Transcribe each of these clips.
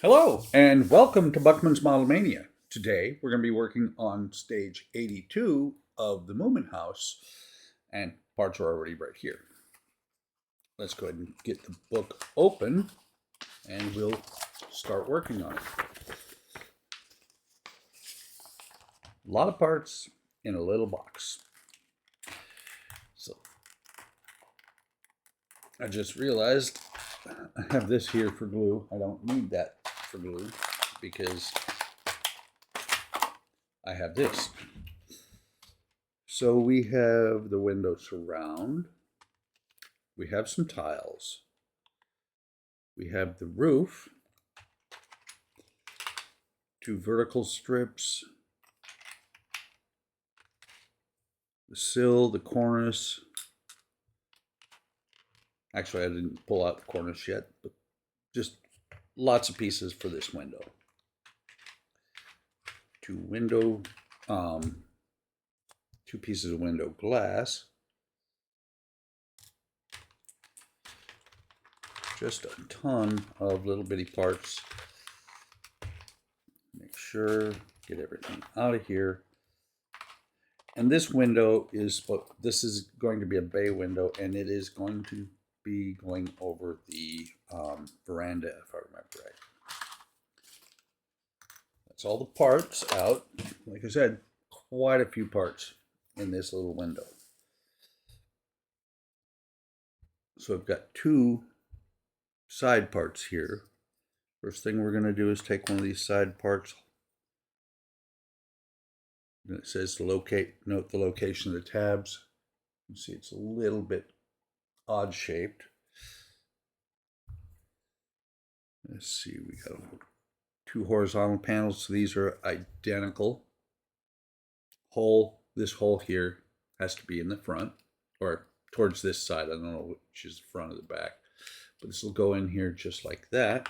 Hello, and welcome to buckmansmodelmania. Today, we're going to be working on stage 82 of the Moomin House, and parts are already right here. Let's go ahead and get the book open, and we'll start working on it. A lot of parts in a little box. So, I just realized I have this here for glue. I don't need that for glue because I have this. So we have the window surround. We have some tiles. We have the roof. Two vertical strips. The sill, the cornice. Actually, I didn't pull out the cornice yet, but just lots of pieces for this window. Two pieces of window glass. Just a ton of little bitty parts. Make sure, get everything out of here. And this window is going to be a bay window, and it is going to be going over the veranda, if I remember right. That's all the parts out. Like I said, quite a few parts in this little window. So I've got two side parts here. First thing we're going to do is take one of these side parts. And it says to note the location of the tabs. You see it's a little bit odd shaped. Let's see, we got two horizontal panels. So these are identical. This hole here has to be in the front or towards this side. I don't know which is the front or the back, but this will go in here just like that.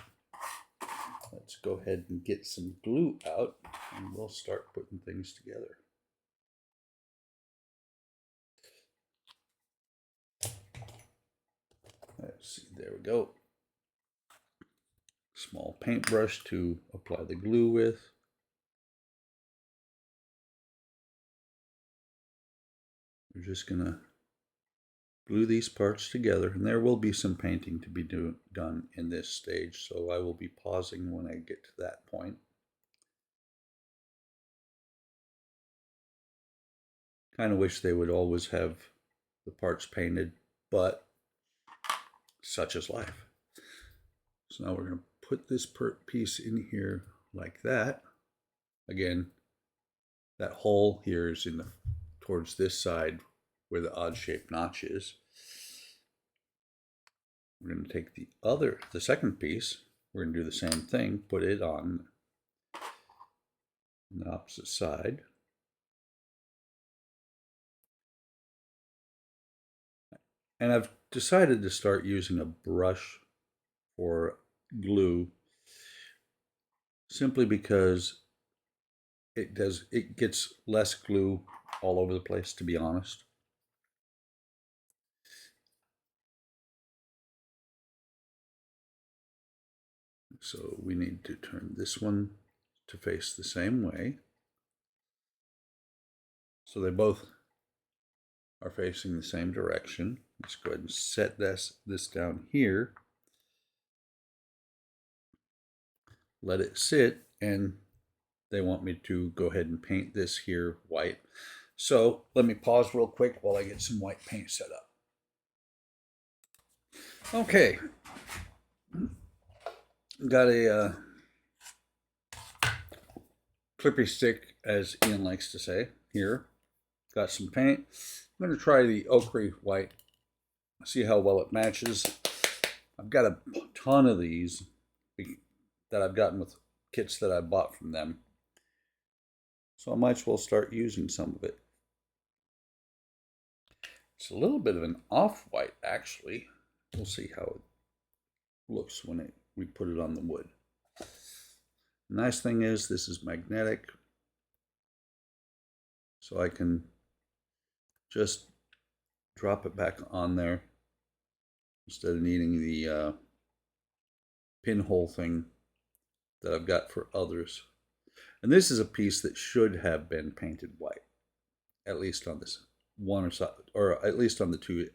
Let's go ahead and get some glue out and we'll start putting things together. Let's see, there we go. Small paintbrush to apply the glue with. We're just gonna glue these parts together, and there will be some painting to be done in this stage, so I will be pausing when I get to that point. Kind of wish they would always have the parts painted, but such is life. So now we're going to put this piece in here like that. Again, that hole here is towards this side where the odd shaped notch is. We're going to take the second piece. We're going to do the same thing, put it on the opposite side. And I've decided to start using a brush for glue simply because it gets less glue all over the place, to be honest. So we need to turn this one to face the same way. So they both are facing the same direction. Let's go ahead and set this down here. Let it sit, and they want me to go ahead and paint this here white. So let me pause real quick while I get some white paint set up. Okay, got a clippy stick, as Ian likes to say here. Got some paint. I'm going to try the ochre white, see how well it matches. I've got a ton of these that I've gotten with kits that I bought from them, so I might as well start using some of it. It's a little bit of an off-white, actually. We'll see how it looks when we put it on the wood. The nice thing is this is magnetic, so I can just drop it back on there instead of needing the pinhole thing that I've got for others. And this is a piece that should have been painted white, at least on this one side, or at least on the two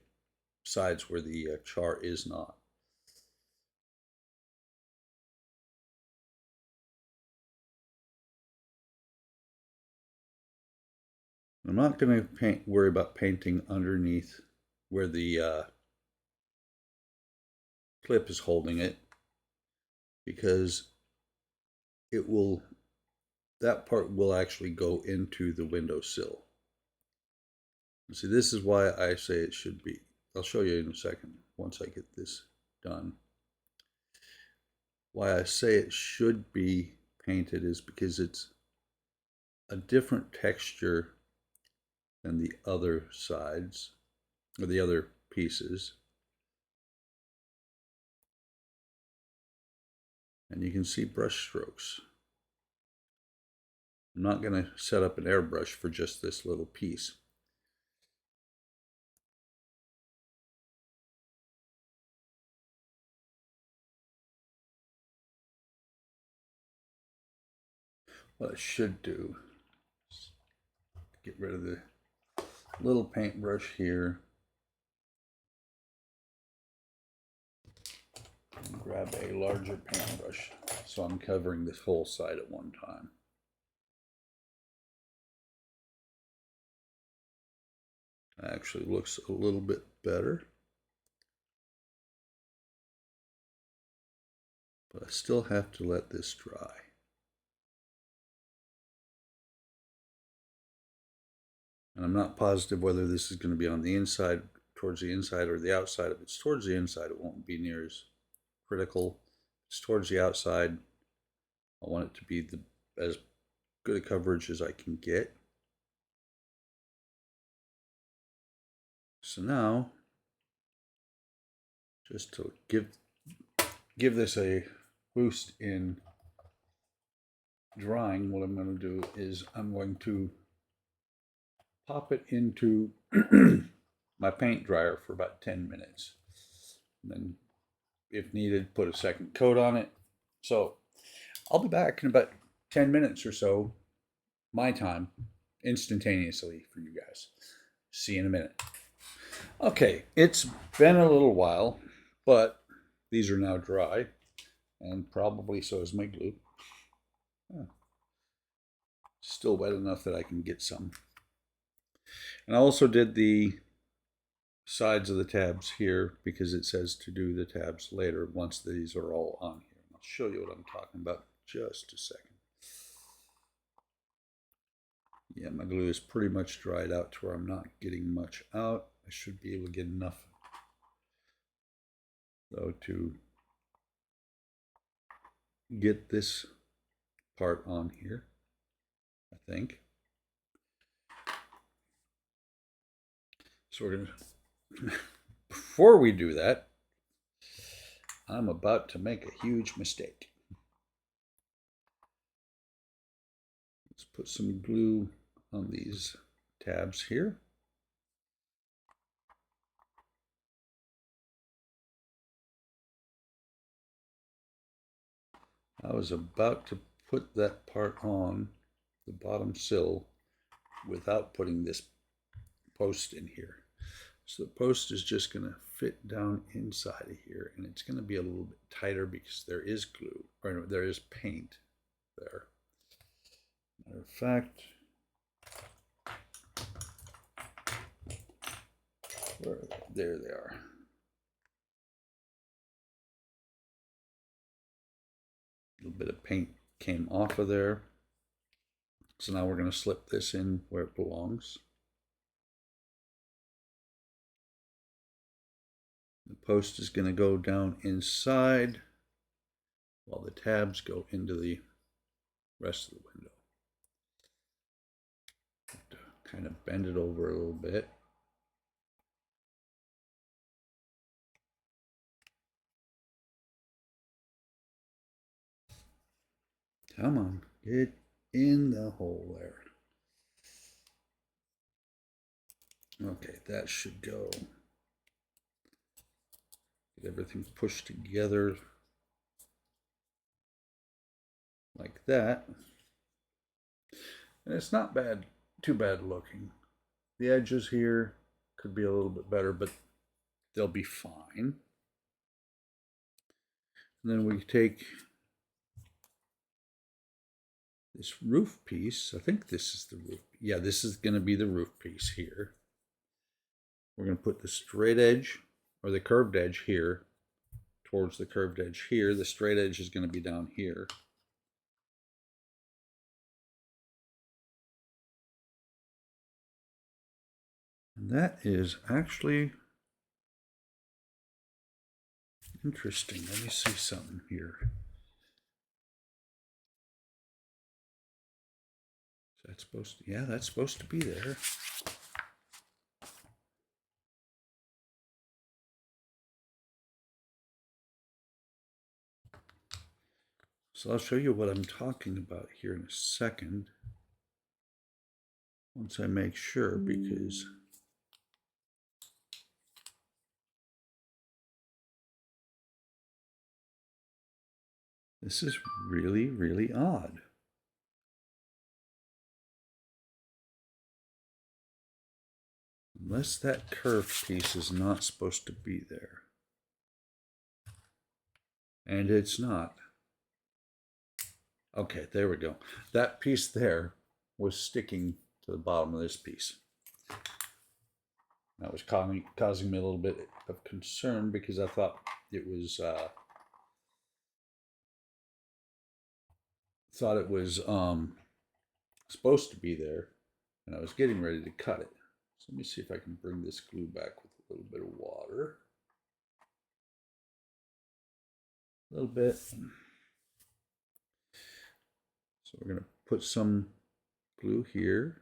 sides where the char is not. I'm not going to worry about painting underneath where the clip is holding it, because that part will actually go into the windowsill. See, this is why I say it should be. I'll show you in a second once I get this done. Why I say it should be painted is because it's a different texture than the other sides, or the other pieces. And you can see brush strokes. I'm not going to set up an airbrush for just this little piece. What I should do is get rid of the little paintbrush here and grab a larger paintbrush so I'm covering this whole side at one time. Actually looks a little bit better, but I still have to let this dry. And I'm not positive whether this is going to be on the inside, towards the inside, or the outside. If it's towards the inside, it won't be near as critical. If it's towards the outside, I want it to be as good a coverage as I can get. So now, just to give this a boost in drying, what I'm going to do is I'm going to pop it into my paint dryer for about 10 minutes. And then, if needed, put a second coat on it. So I'll be back in about 10 minutes or so, my time, instantaneously for you guys. See you in a minute. Okay, it's been a little while, but these are now dry, and probably so is my glue. Still wet enough that I can get some. And I also did the sides of the tabs here because it says to do the tabs later once these are all on here. I'll show you what I'm talking about in just a second. Yeah, my glue is pretty much dried out to where I'm not getting much out. I should be able to get enough, though, to get this part on here, I think. So we're going to, before we do that, I'm about to make a huge mistake. Let's put some glue on these tabs here. I was about to put that part on the bottom sill without putting this post in here. So the post is just going to fit down inside of here, and it's going to be a little bit tighter because there is glue, or no, there is paint there. Matter of fact, there they are. A little bit of paint came off of there. So now we're going to slip this in where it belongs. The post is going to go down inside while the tabs go into the rest of the window. Have to kind of bend it over a little bit. Come on, get in the hole there. Okay, that should go. Get everything pushed together. like that. And it's not bad, too bad looking. The edges here could be a little bit better, but they'll be fine. And then we take this roof piece. I think this is the roof. Yeah, this is going to be the roof piece here. We're going to put the straight edge or the curved edge here towards the curved edge here. The straight edge is going to be down here. And that is actually interesting. Let me see something here. Is that supposed to, yeah, that's supposed to be there. So I'll show you what I'm talking about here in a second. Once I make sure, because this is really, really odd. Unless that curved piece is not supposed to be there. And it's not. Okay, there we go. That piece there was sticking to the bottom of this piece. That was causing me a little bit of concern because I thought it was supposed to be there, and I was getting ready to cut it. So let me see if I can bring this glue back with a little bit of water. A little bit. So we're going to put some glue here.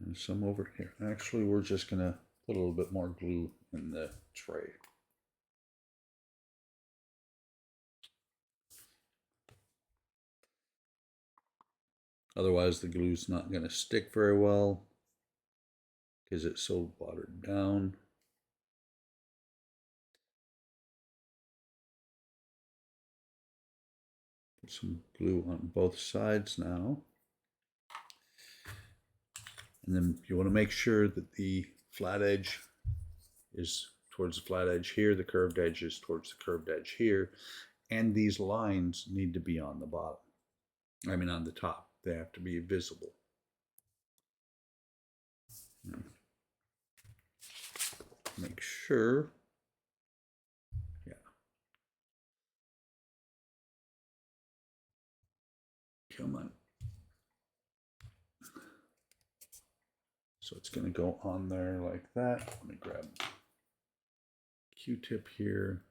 And some over here. Actually, we're just going to put a little bit more glue in the tray. Otherwise, the glue's not going to stick very well because it's so watered down. Put some glue on both sides now. And then you want to make sure that the flat edge is towards the flat edge here, the curved edge is towards the curved edge here, and these lines need to be on the bottom. I mean on the top. They have to be visible. Make sure. Yeah. Come on. So it's going to go on there like that. Let me grab Q-tip here.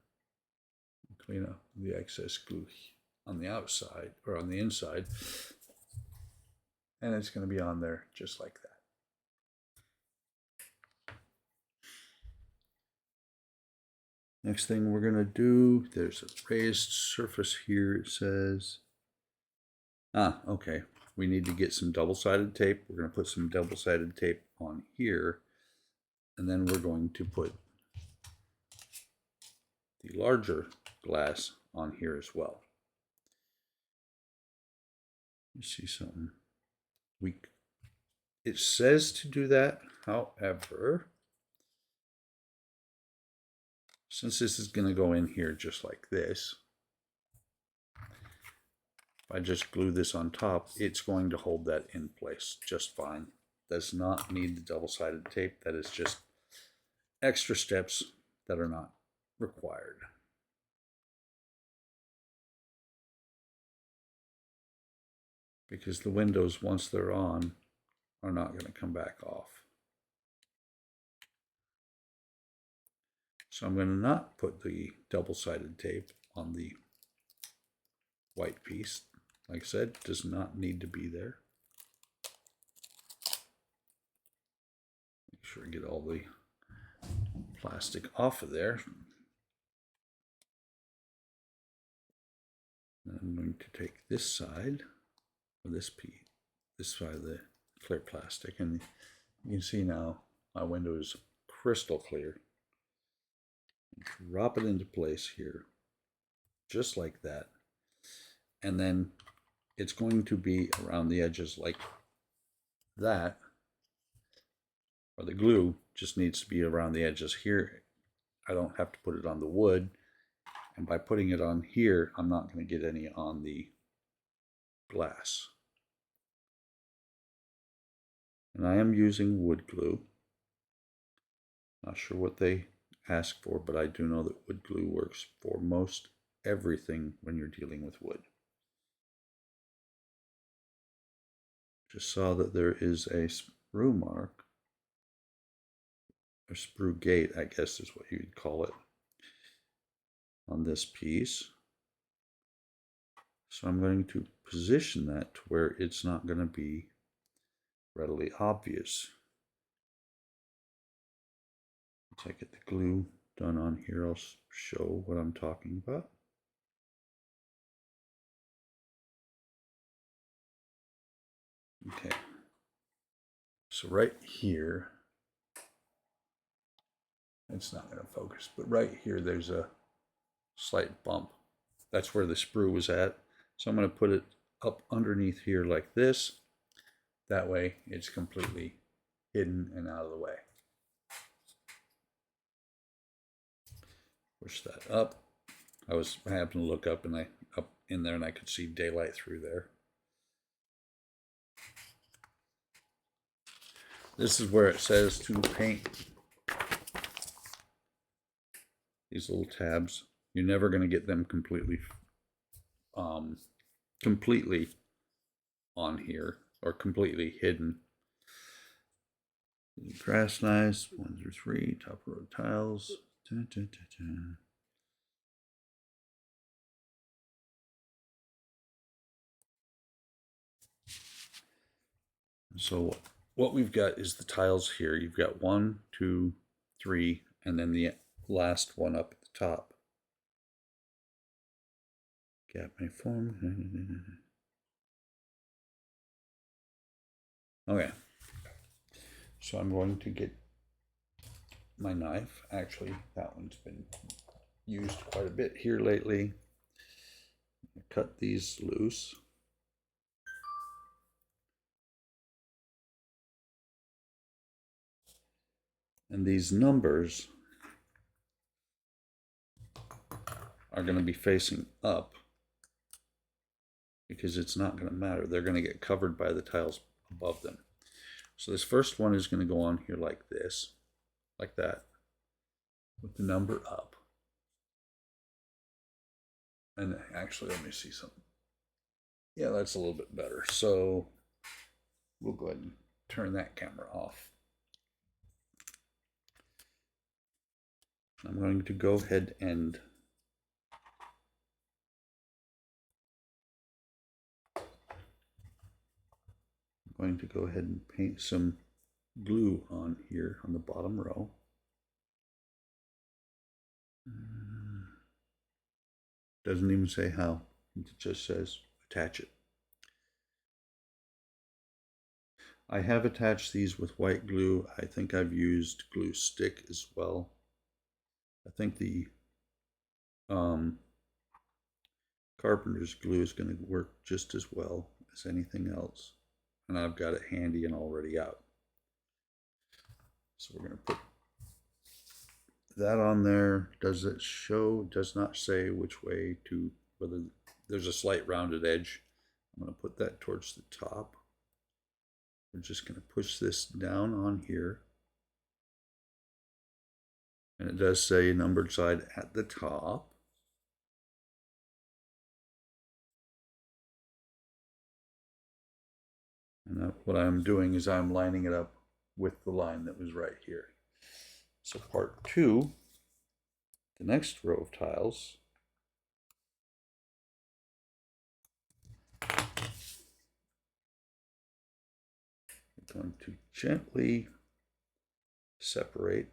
Clean up the excess glue on the outside or on the inside. And it's going to be on there just like that. Next thing we're going to do, there's a raised surface here, it says. Okay. We need to get some double-sided tape. We're going to put some double-sided tape on here. And then we're going to put the larger glass on here as well. You see something? It says to do that, however, since this is going to go in here just like this, if I just glue this on top, it's going to hold that in place just fine. Does not need the double-sided tape. That is just extra steps that are not required. Because the windows, once they're on, are not going to come back off. So I'm going to not put the double-sided tape on the white piece. Like I said, does not need to be there. Make sure I get all the plastic off of there. And I'm going to take this side, or this side of the clear plastic, and you can see now my window is crystal clear. Drop it into place here. just like that. And then it's going to be around the edges like that, or the glue just needs to be around the edges here. I don't have to put it on the wood, and by putting it on here, I'm not going to get any on the glass. And I am using wood glue. Not sure what they ask for, but I do know that wood glue works for most everything when you're dealing with wood. Just saw that there is a sprue mark, or sprue gate, I guess is what you'd call it, on this piece. So I'm going to position that to where it's not going to be readily obvious. Once I get the glue done on here, I'll show what I'm talking about. Okay, so right here, it's not going to focus, but right here there's a slight bump. That's where the sprue was at. So I'm going to put it up underneath here like this. That way it's completely hidden and out of the way. Push that up. I happened to look up in there and I could see daylight through there. This is where it says to paint these little tabs. You're never going to get them completely on here or completely hidden. Grass knives, 1 through 3, top row tiles. Dun, dun, dun, dun. So what we've got is the tiles here. You've got 1, 2, 3, and then the last one up at the top. Gap may form. Okay. So I'm going to get my knife. Actually, that one's been used quite a bit here lately. Cut these loose. And these numbers are going to be facing up because it's not going to matter. They're going to get covered by the tiles above them. So this first one is going to go on here like this, like that, with the number up. And actually, let me see something. Yeah, that's a little bit better. So we'll go ahead and turn that camera off. I'm going to go ahead and paint some glue on here on the bottom row. Doesn't even say how, it just says attach it. I have attached these with white glue. I think I've used glue stick as well. I think the carpenter's glue is going to work just as well as anything else. And I've got it handy and already out. So we're going to put that on there. Does it show? Does not say which way to, whether there's a slight rounded edge. I'm going to put that towards the top. We're just going to push this down on here. And it does say numbered side at the top. And what I'm doing is I'm lining it up with the line that was right here. So part 2, the next row of tiles, we're going to gently separate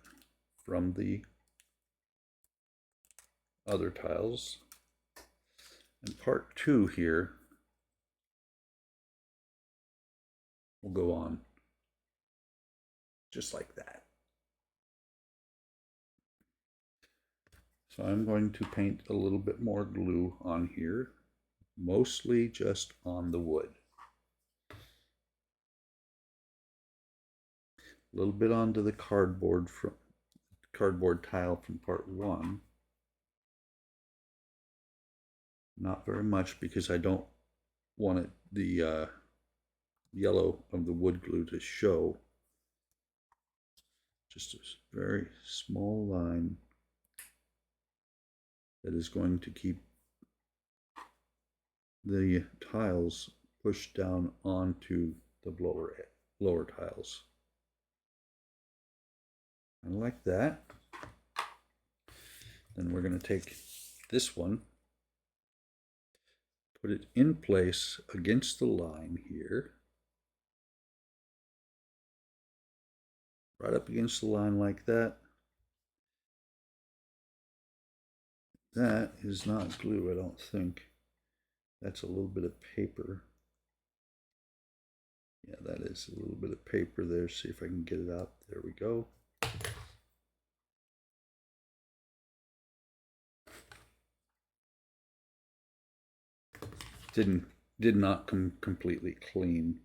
from the other tiles. And part 2 here will go on just like that. So I'm going to paint a little bit more glue on here, mostly just on the wood. A little bit onto the cardboard tile from part 1. Not very much because I don't want the yellow of the wood glue to show. Just a very small line that is going to keep the tiles pushed down onto the lower tiles. I like that. Then we're going to take this one, put it in place against the line here, right up against the line like that. That is not glue, I don't think. That's a little bit of paper. Yeah, that is a little bit of paper there. See if I can get it out. There we go. Did not come completely clean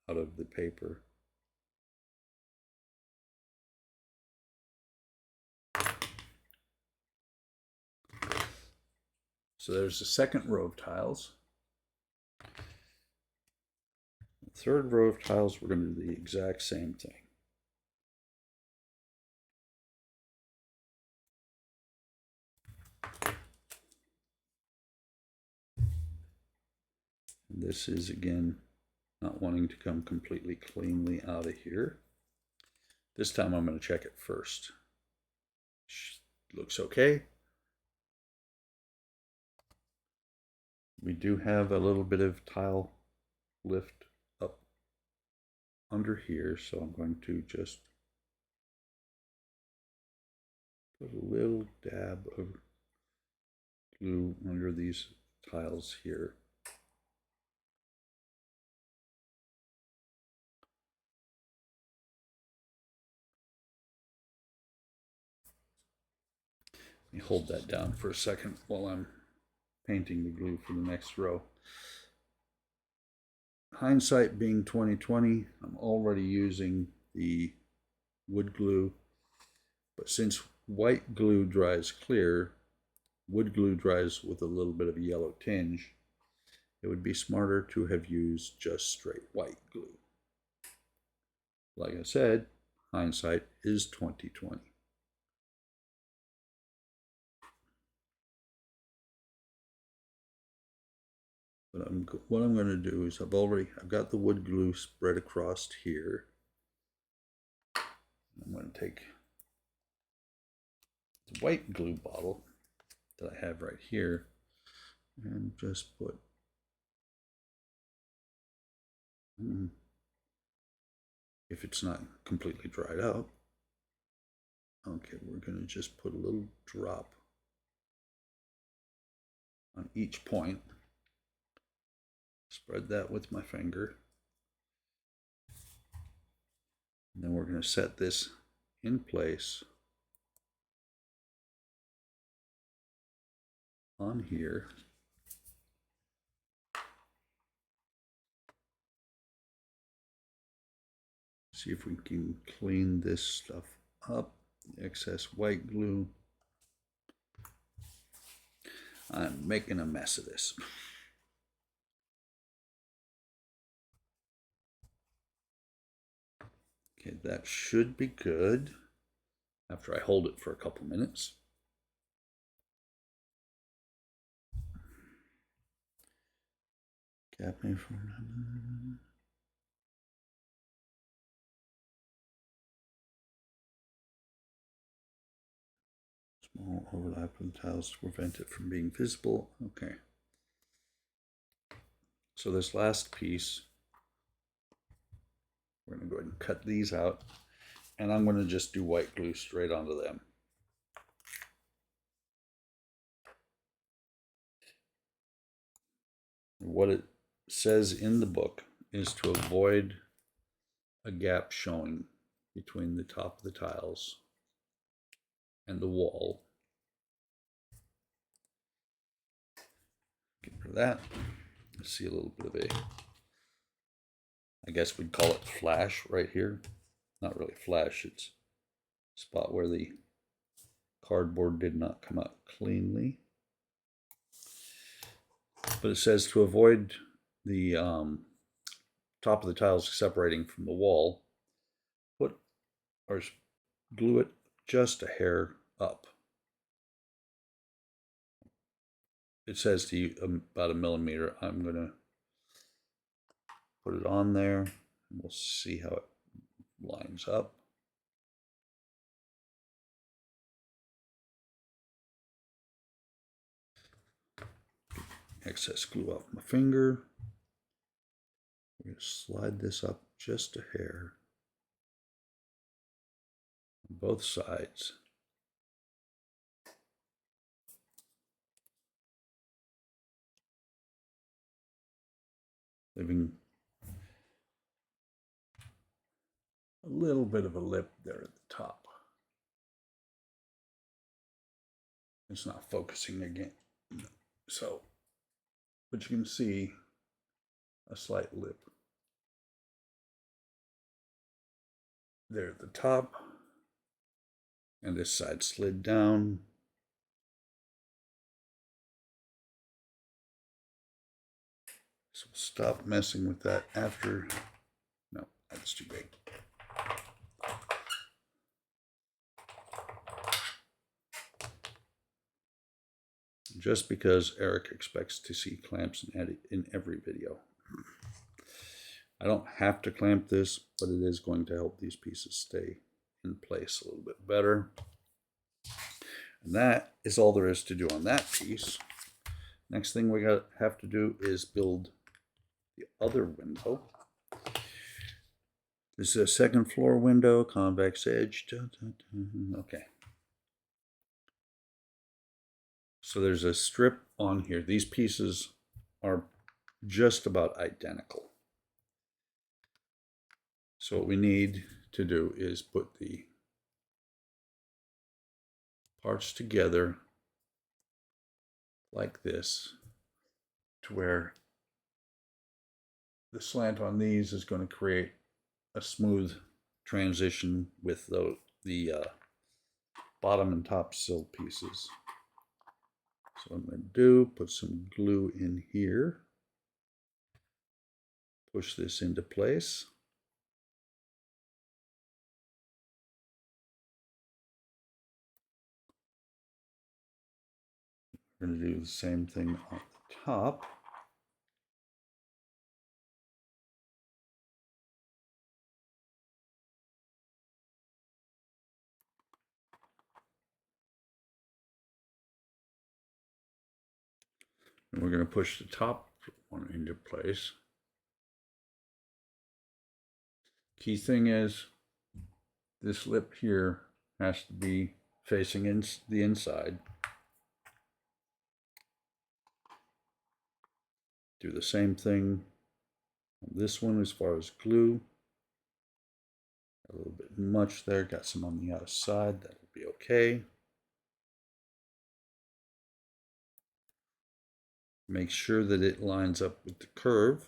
out of the paper. So there's the second row of tiles. The third row of tiles, we're going to do the exact same thing. And this is, again, not wanting to come completely cleanly out of here. This time I'm going to check it first. Looks okay. We do have a little bit of tile lift up under here, so I'm going to just put a little dab of glue under these tiles here. Let me hold that down for a second while I'm painting the glue for the next row. Hindsight being 2020, I'm already using the wood glue, but since white glue dries clear, wood glue dries with a little bit of a yellow tinge, it would be smarter to have used just straight white glue. Like I said, hindsight is 2020. But what I'm going to do is I've got the wood glue spread across here. I'm going to take the white glue bottle that I have right here and just put if it's not completely dried out. Okay, we're going to just put a little drop on each point. Spread that with my finger. And then we're going to set this in place on here. See if we can clean this stuff up. Excess white glue. I'm making a mess of this. Okay, that should be good after I hold it for a couple minutes. Cap me for small overlap of the tiles to prevent it from being visible. Okay. So this last piece, we're going to go ahead and cut these out, and I'm going to just do white glue straight onto them. What it says in the book is to avoid a gap showing between the top of the tiles and the wall. Get rid of that. Let's see a little bit of I guess we'd call it flash right here. Not really flash, it's a spot where the cardboard did not come out cleanly. But it says to avoid the top of the tiles separating from the wall, put or glue it just a hair up. It says to you about 1 millimeter. I'm going to put it on there and we'll see how it lines up. Excess glue off my finger. We're going to slide this up just a hair on both sides. Leaving a little bit of a lip there at the top. It's not focusing again. So, but you can see a slight lip there at the top. And this side slid down. So stop messing with that after. No, that's too big. Just because Eric expects to see clamps in every video. I don't have to clamp this, but it is going to help these pieces stay in place a little bit better. And that is all there is to do on that piece. Next thing we have to do is build the other window. This is a second floor window, convex edge. Okay. So there's a strip on here. These pieces are just about identical. So what we need to do is put the parts together like this, to where the slant on these is going to create a smooth transition with the bottom and top sill pieces. So what I'm going to do, put some glue in here, push this into place. We're going to do the same thing on the top. And we're going to push the top one into place. Key thing is this lip here has to be facing in the inside. Do the same thing on this one as far as glue. A little bit much there, got some on the outside, that'll be okay. Make sure that it lines up with the curve.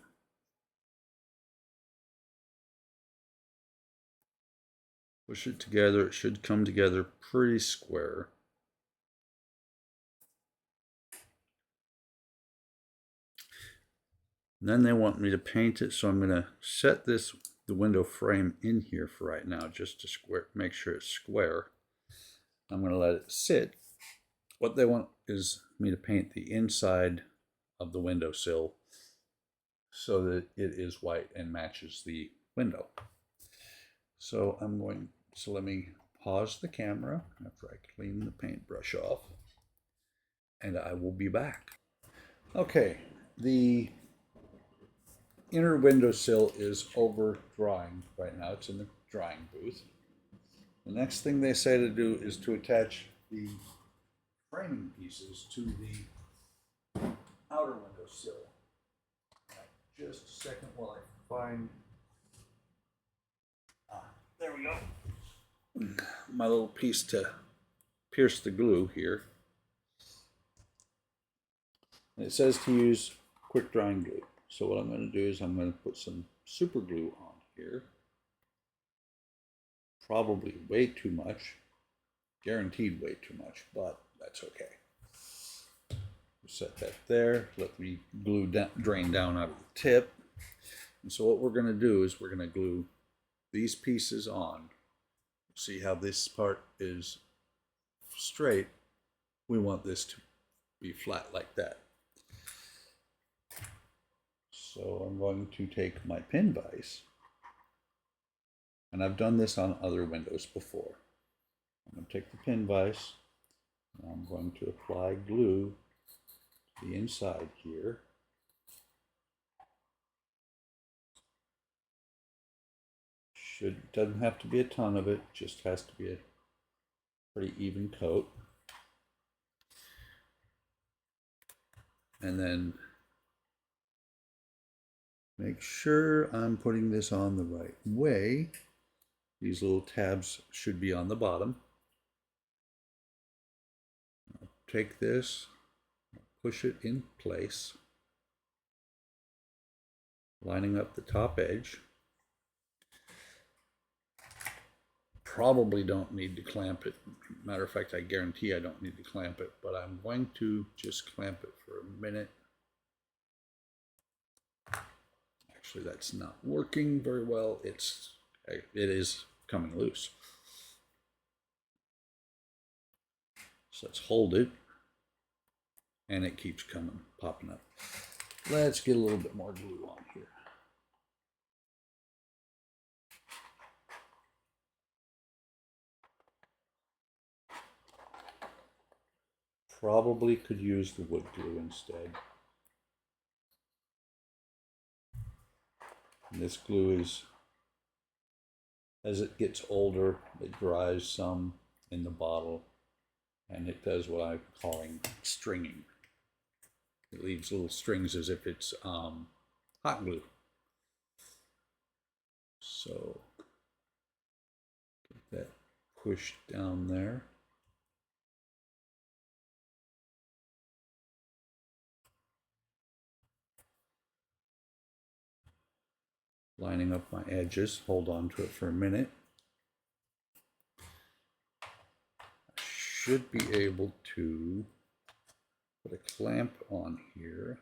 Push it together, it should come together pretty square. And then they want me to paint it, so I'm going to set the window frame in here for right now, just to make sure it's square. I'm going to let it sit. What they want is me to paint the inside of the windowsill so that it is white and matches the window. So let me pause the camera after I clean the paintbrush off, and I will be back. Okay, the inner windowsill is over drying right now. It's in the drying booth. The next thing they say to do is to attach the framing pieces to the outer windowsill. Just a second while I find. There we go. My little piece to pierce the glue here. And it says to use quick drying glue. So what I'm going to do is I'm going to put some super glue on here. Probably way too much. Guaranteed way too much, but that's okay. Set that there. Let the glue drain down out of the tip. And so what we're going to do is we're going to glue these pieces on. See how this part is straight? We want this to be flat like that. So I'm going to take my pin vise, and I've done this on other windows before. I'm going to take the pin vise, and I'm going to apply glue to the inside here. Doesn't have to be a ton of it, just has to be a pretty even coat. And then make sure I'm putting this on the right way. These little tabs should be on the bottom. I'll take this, push it in place, lining up the top edge. Probably don't need to clamp it. Matter of fact, I guarantee I don't need to clamp it, but I'm going to just clamp it for a minute. Actually, that's not working very well. It is coming loose. So let's hold it, and it keeps popping up. Let's get a little bit more glue on here. Probably could use the wood glue instead. And this glue is, as it gets older, it dries some in the bottle, and it does what I'm calling stringing. It leaves little strings as if it's hot glue. So get that pushed down there. Lining up my edges, hold on to it for a minute. I should be able to put a clamp on here.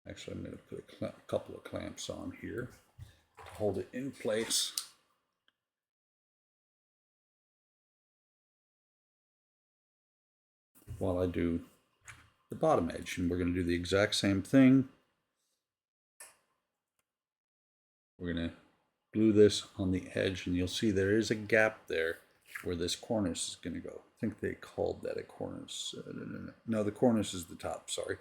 Actually, I'm going to put a couple of clamps on here to hold it in place. While I do the bottom edge, and we're going to do the exact same thing. We're going to glue this on the edge, and you'll see there is a gap there where this cornice is going to go. I think they called that a cornice. No, the cornice is the top, sorry.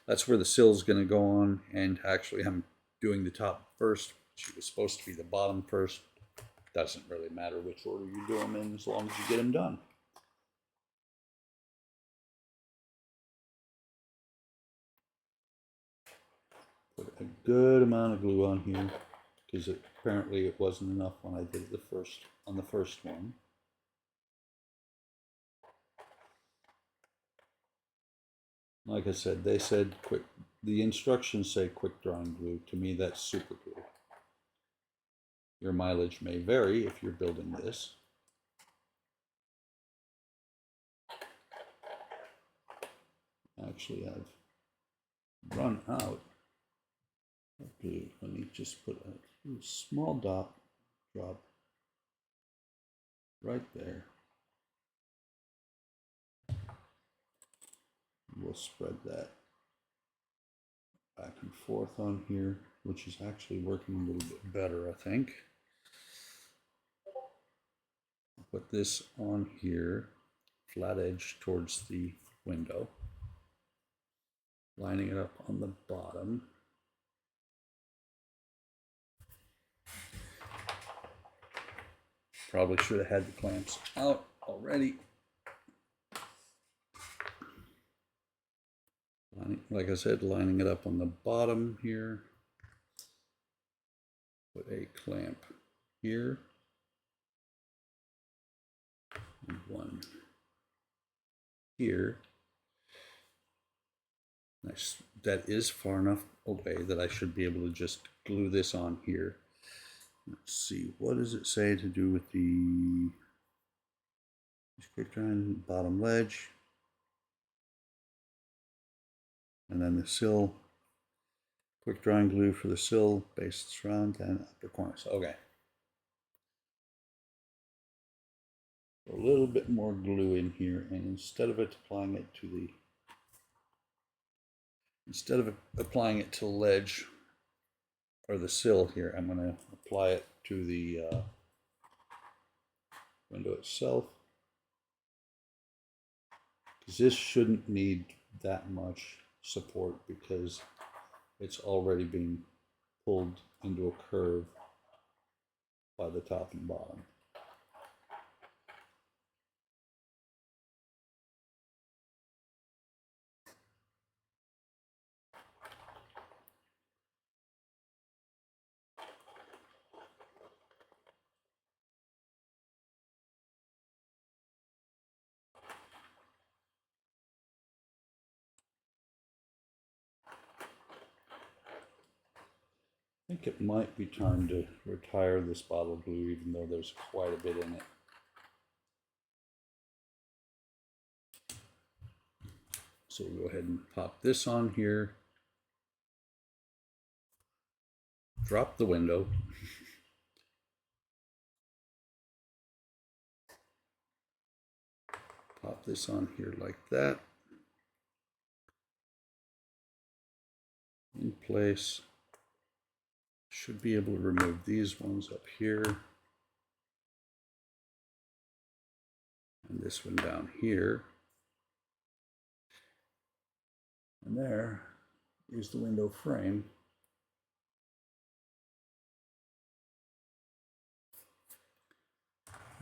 That's where the sill is going to go on, and actually I'm doing the top first, which was supposed to be the bottom first. Doesn't really matter which order you do them in as long as you get them done. Put a good amount of glue on here, because apparently it wasn't enough when I did it on the first one. Like I said, they said the instructions say quick drying glue. To me, that's super glue. Your mileage may vary if you're building this. Actually, I've run out of glue. Let me just put a small drop right there. We'll spread that back and forth on here, which is actually working a little bit better, I think. I'll put this on here, flat edge towards the window, lining it up on the bottom. Probably should have had the clamps out already. Like I said, lining it up on the bottom here. Put a clamp here. And one here. Nice. That is far enough away that I should be able to just glue this on here. Let's see, what does it say to do with the quick drying bottom ledge? And then the sill, quick drying glue for the sill, base round, and upper corners. Okay. A little bit more glue in here, and instead of applying it to the ledge or the sill here, I'm going to apply it to the window itself, because this shouldn't need that much support because it's already being pulled into a curve by the top and bottom. I think it might be time to retire this bottle glue, even though there's quite a bit in it. So we'll go ahead and pop this on here. Drop the window. Pop this on here like that. In place. Should be able to remove these ones up here. And this one down here. And there is the window frame.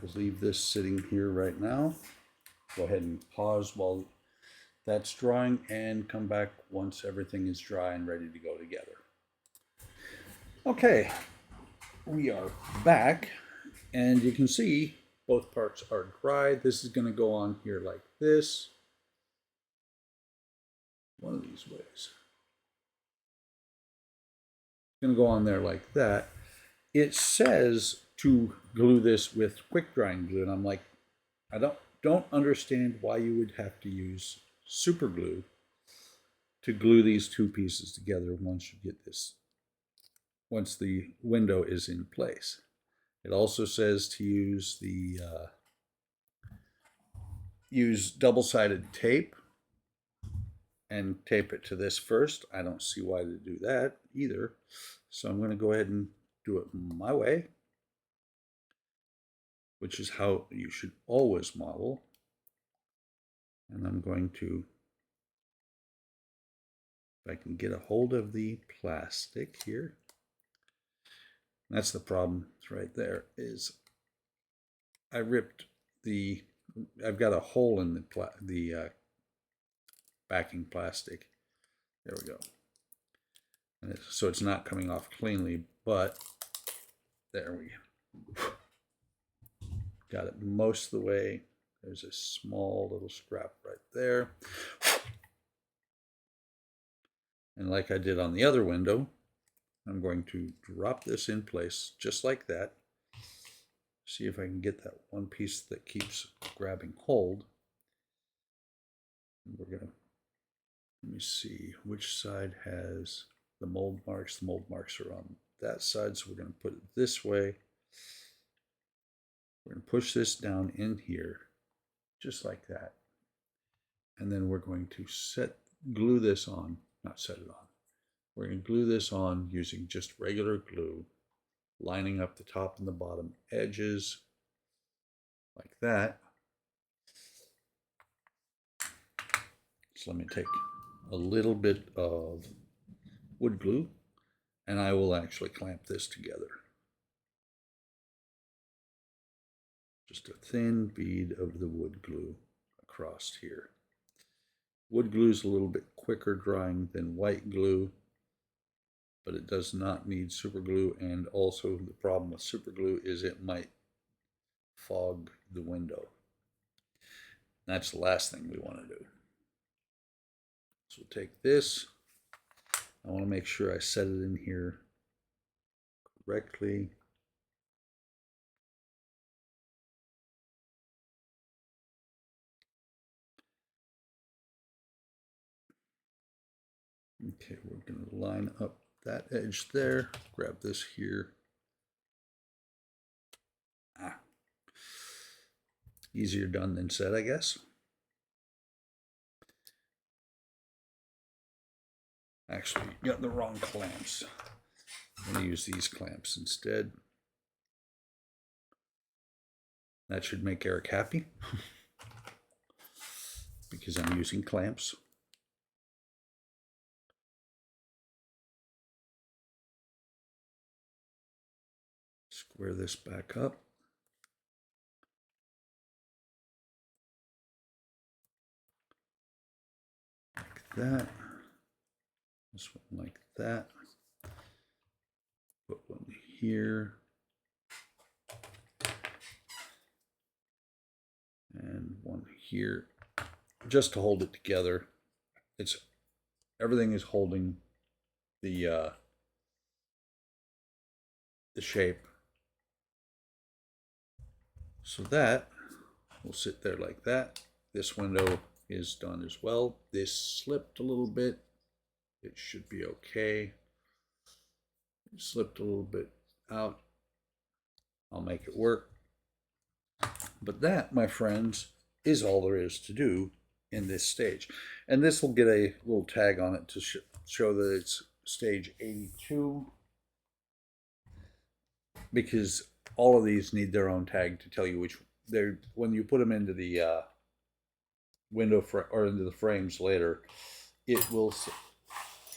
We'll leave this sitting here right now. Go ahead and pause while that's drying and come back once everything is dry and ready to go together. Okay, we are back, and you can see both parts are dry. This is going to go on here like this. One of these ways. It's going to go on there like that. It says to glue this with quick drying glue, and I'm like, I don't understand why you would have to use super glue to glue these two pieces together once you get this, once the window is in place. It also says to use the use double-sided tape and tape it to this first. I don't see why to do that either. So I'm going to go ahead and do it my way, which is how you should always model. And I'm going to, if I can get a hold of the plastic here. That's the problem right there, is I ripped the, I've got a hole in the backing plastic. There we go. And so it's not coming off cleanly, but there we go. Got it most of the way. There's a small little scrap right there. And like I did on the other window, I'm going to drop this in place just like that. See if I can get that one piece that keeps grabbing hold. And we're going to, let me see which side has the mold marks. The mold marks are on that side, so we're going to put it this way. We're going to push this down in here, just like that. And then we're going to glue this on, not set it on. We're going to glue this on using just regular glue, lining up the top and the bottom edges like that. So let me take a little bit of wood glue and I will actually clamp this together. Just a thin bead of the wood glue across here. Wood glue is a little bit quicker drying than white glue, but it does not need super glue, and also the problem with super glue is it might fog the window. That's the last thing we want to do. So we'll take this. I want to make sure I set it in here correctly. Okay, we're going to line up that edge there. Grab this here. Easier done than said, I guess. Actually, got the wrong clamps. I'm going to use these clamps instead. That should make Eric happy because I'm using clamps. Square this back up. Like that. This one like that. Put one here. And one here. Just to hold it together. Everything is holding the shape. So that will sit there like that. This window is done as well. This slipped a little bit. It should be okay. It slipped a little bit out. I'll make it work. But that, my friends, is all there is to do in this stage. And this will get a little tag on it to show that it's stage 82, because all of these need their own tag to tell you which they're, when you put them into the window or into the frames later, it will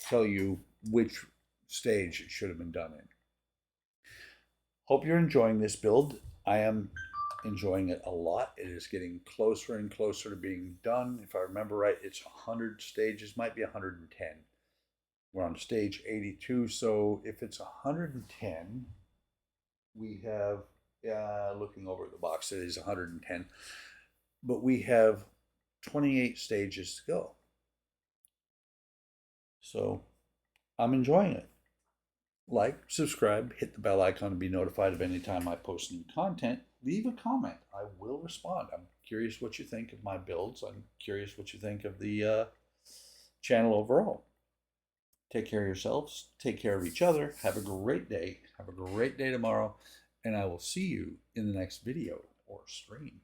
tell you which stage it should have been done in. Hope you're enjoying this build. I am enjoying it a lot. It is getting closer and closer to being done. If I remember right, it's 100 stages, might be 110. We're on stage 82, so if it's 110, we have, looking over the box, it is 110, but we have 28 stages to go. So I'm enjoying it. Like, subscribe, hit the bell icon to be notified of any time I post new content. Leave a comment. I will respond. I'm curious what you think of my builds. I'm curious what you think of the channel overall. Take care of yourselves. Take care of each other. Have a great day. Have a great day tomorrow. And I will see you in the next video or stream.